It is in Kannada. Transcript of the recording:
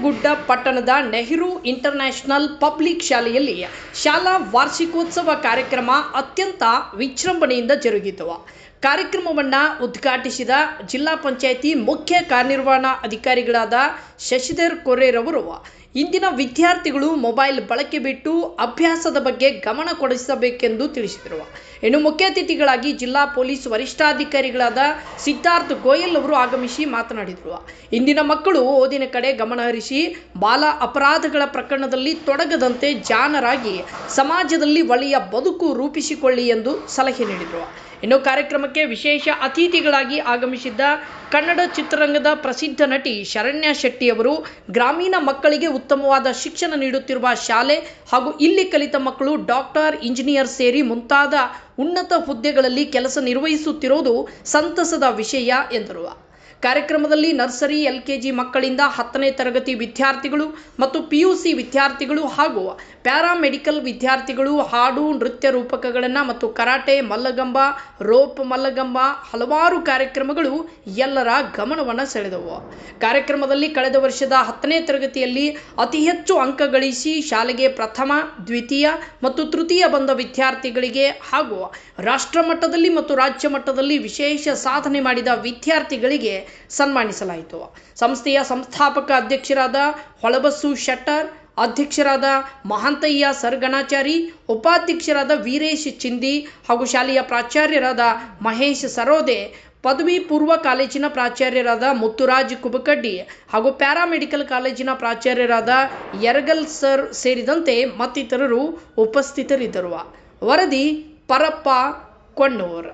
ನಂಜನಗೂಡ ಪಟ್ಟಣದ ನೆಹರು ಇಂಟರ್ನ್ಯಾಷನಲ್ ಪಬ್ಲಿಕ್ ಶಾಲೆಯಲ್ಲಿ ಶಾಲಾ ವಾರ್ಷಿಕೋತ್ಸವ ಕಾರ್ಯಕ್ರಮ ಅತ್ಯಂತ ವಿಜೃಂಭಣೆಯಿಂದ ಜರುಗಿತು. ಕಾರ್ಯಕ್ರಮವನ್ನು ಉದ್ಘಾಟಿಸಿದ ಜಿಲ್ಲಾ ಪಂಚಾಯಿತಿ ಮುಖ್ಯ ಕಾರ್ಯನಿರ್ವಹಣಾ ಅಧಿಕಾರಿಗಳಾದ ಶಶಿಧರ್ ಕೊರೇರವರು ಇಂದಿನ ವಿದ್ಯಾರ್ಥಿಗಳು ಮೊಬೈಲ್ ಬಳಕೆ ಬಿಟ್ಟು ಅಭ್ಯಾಸದ ಬಗ್ಗೆ ಗಮನ ಕೊಡಿಸಬೇಕೆಂದು ತಿಳಿಸಿದರು. ಇನ್ನು ಮುಖ್ಯ ಅತಿಥಿಗಳಾಗಿ ಜಿಲ್ಲಾ ಪೊಲೀಸ್ ವರಿಷ್ಠಾಧಿಕಾರಿಗಳಾದ ಸಿದ್ಧಾರ್ಥ ಗೋಯಲ್ ಅವರು ಆಗಮಿಸಿ ಮಾತನಾಡಿದರು. ಇಂದಿನ ಮಕ್ಕಳು ಓದಿನ ಕಡೆ ಗಮನ ಹರಿಸಿ ಬಾಲ ಅಪರಾಧಗಳ ಪ್ರಕರಣದಲ್ಲಿ ತೊಡಗದಂತೆ ಜಾಣರಾಗಿ ಸಮಾಜದಲ್ಲಿ ಒಳ್ಳೆಯ ಬದುಕು ರೂಪಿಸಿಕೊಳ್ಳಿ ಎಂದು ಸಲಹೆ ನೀಡಿದರು. ಇನ್ನು ಕಾರ್ಯಕ್ರಮಕ್ಕೆ ವಿಶೇಷ ಅತಿಥಿಗಳಾಗಿ ಆಗಮಿಸಿದ್ದ ಕನ್ನಡ ಚಿತ್ರರಂಗದ ಪ್ರಸಿದ್ಧ ನಟಿ ಶರಣ್ಯ ಶೆಟ್ಟಿ ಅವರು ಗ್ರಾಮೀಣ ಮಕ್ಕಳಿಗೆ ಉತ್ತಮವಾದ ಶಿಕ್ಷಣ ನೀಡುತ್ತಿರುವ ಶಾಲೆ ಹಾಗೂ ಇಲ್ಲಿ ಕಲಿತ ಮಕ್ಕಳು ಡಾಕ್ಟರ್, ಇಂಜಿನಿಯರ್ ಸೇರಿ ಮುಂತಾದ ಉನ್ನತ ಹುದ್ದೆಗಳಲ್ಲಿ ಕೆಲಸ ನಿರ್ವಹಿಸುತ್ತಿರುವುದು ಸಂತಸದ ವಿಷಯ ಎಂದರು. ಕಾರ್ಯಕ್ರಮದಲ್ಲಿ ನರ್ಸರಿ, LKG ಮಕ್ಕಳಿಂದ 10ನೇ ತರಗತಿ ವಿದ್ಯಾರ್ಥಿಗಳು ಮತ್ತು PUC ವಿದ್ಯಾರ್ಥಿಗಳು ಹಾಗೂ ಪ್ಯಾರಾಮೆಡಿಕಲ್ ವಿದ್ಯಾರ್ಥಿಗಳು ಹಾಡು, ನೃತ್ಯ ರೂಪಕಗಳನ್ನು ಮತ್ತು ಕರಾಟೆ, ಮಲ್ಲಗಂಬ, ರೋಪ್ ಮಲ್ಲಗಂಬ ಹಲವಾರು ಕಾರ್ಯಕ್ರಮಗಳು ಎಲ್ಲರ ಗಮನವನ್ನು ಸೆಳೆದವು. ಕಾರ್ಯಕ್ರಮದಲ್ಲಿ ಕಳೆದ ವರ್ಷದ 10ನೇ ತರಗತಿಯಲ್ಲಿ ಅತಿ ಹೆಚ್ಚು ಅಂಕ ಗಳಿಸಿ ಶಾಲೆಗೆ ಪ್ರಥಮ, ದ್ವಿತೀಯ ಮತ್ತು ತೃತೀಯ ಬಂದ ವಿದ್ಯಾರ್ಥಿಗಳಿಗೆ ಹಾಗೂ ರಾಷ್ಟ್ರ ಮಟ್ಟದಲ್ಲಿ ಮತ್ತು ರಾಜ್ಯ ಮಟ್ಟದಲ್ಲಿ ವಿಶೇಷ ಸಾಧನೆ ಮಾಡಿದ ವಿದ್ಯಾರ್ಥಿಗಳಿಗೆ ಸನ್ಮಾನಿಸಲಾಯಿತು. ಸಂಸ್ಥೆಯ ಸಂಸ್ಥಾಪಕ ಅಧ್ಯಕ್ಷರಾದ ಹೊಳಬಸ್ಸು ಶೆಟ್ಟರ್, ಅಧ್ಯಕ್ಷರಾದ ಮಹಾಂತಯ್ಯ ಸರ್ಗಣಾಚಾರಿ, ಉಪಾಧ್ಯಕ್ಷರಾದ ವೀರೇಶ್ ಚಿಂದಿ ಹಾಗೂ ಶಾಲೆಯ ಪ್ರಾಚಾರ್ಯರಾದ ಮಹೇಶ್ ಸರೋದೆ, ಪದವಿ ಪೂರ್ವ ಕಾಲೇಜಿನ ಪ್ರಾಚಾರ್ಯರಾದ ಮುತ್ತುರಾಜ್ ಕುಬಕಡ್ಡಿ ಹಾಗೂ ಪ್ಯಾರಾಮೆಡಿಕಲ್ ಕಾಲೇಜಿನ ಪ್ರಾಚಾರ್ಯರಾದ ಯರಗಲ್ ಸರ್ ಸೇರಿದಂತೆ ಮತ್ತಿತರರು ಉಪಸ್ಥಿತರಿದ್ದರು. ವರದಿ ಪರಪ್ಪ ಕೊಣ್ಣೂರ್.